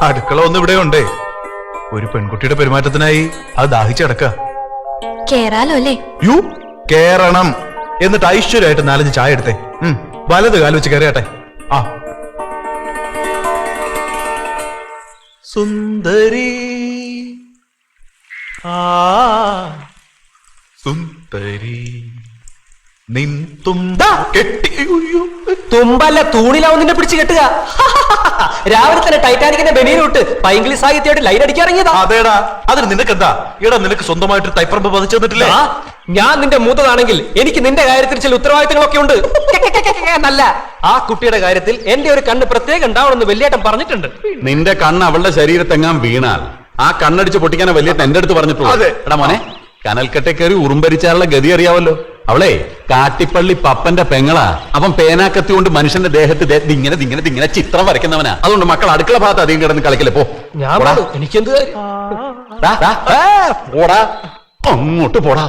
അടുക്കള ഒന്ന് ഇവിടെ ഉണ്ടേ. ഒരു പെൺകുട്ടിയുടെ പെരുമാറ്റത്തിനായി അത് ദാഹിച്ചടക്ക. കേറാലോ അല്ലേ? യു കേറണം. എന്നിട്ട് ഐശ്വര്യമായിട്ട് 4 ചായ എടുത്തേ. വലത് കാല് വെച്ച് കയറിയാട്ടെ. ആ സുന്ദരി ആ സുന്ദരി നിൻ തുമ്പ കെട്ടി. തുമ്പല്ല തൂണിലാവും നിന്നെ പിടിച്ച് കെട്ടുക. രാവിലെ തന്നെ ടൈറ്റാനിക്കിന്റെ ബനിയനിട്ട് പൈങ്കിളി സാഹിത്യമായിട്ട് ലൈൻ അടിക്കാറിയതാ. അതേടാ, അതിന് നിനക്കെന്താ? എടാ, നിനക്ക് സ്വന്തമായിട്ട് തൈപ്പറമ്പ് പതിച്ചു തന്നിട്ടില്ലേ? ഞാൻ നിന്റെ മൂത്തതാണെങ്കിൽ എനിക്ക് നിന്റെ കാര്യത്തിൽ ചില ഉത്തരവാദിത്തങ്ങളൊക്കെ ഉണ്ട്. നല്ല ആ കുട്ടിയുടെ കാര്യത്തിൽ എന്റെ ഒരു കണ്ണ് പ്രത്യേകം ഉണ്ടാവണമെന്ന് വലിയേട്ടൻ പറഞ്ഞിട്ടുണ്ട്. നിന്റെ കണ്ണ് അവളുടെ ശരീരത്തെങ്ങാൻ വീണാൽ ആ കണ്ണടിച്ച് പൊട്ടിക്കാനെ വലിയേട്ടൻ എന്റെ അടുത്ത് പറഞ്ഞിട്ടുള്ളത്. എടാ മോനെ, കനൽക്കട്ടെ കയറി ഉറുമ്പരിച്ചാലുള്ള ഗതി അറിയാവല്ലോ. അവളെ കാട്ടിപ്പള്ളി പപ്പന്റെ പെങ്ങളാ. അവൻ പേനാക്കത്തി കൊണ്ട് മനുഷ്യന്റെ ദേഹത്ത് ഇങ്ങനെ ചിത്രം വരയ്ക്കുന്നവനാ. അതുകൊണ്ട് മക്കൾ അടുക്കള ഭാഗത്ത് അധികം കിടന്ന് കളിക്കല്ലേ. പോ, ഞാൻ എനിക്കെന്ത് കാര്യം? പോടാ, അങ്ങോട്ട് പോടാ.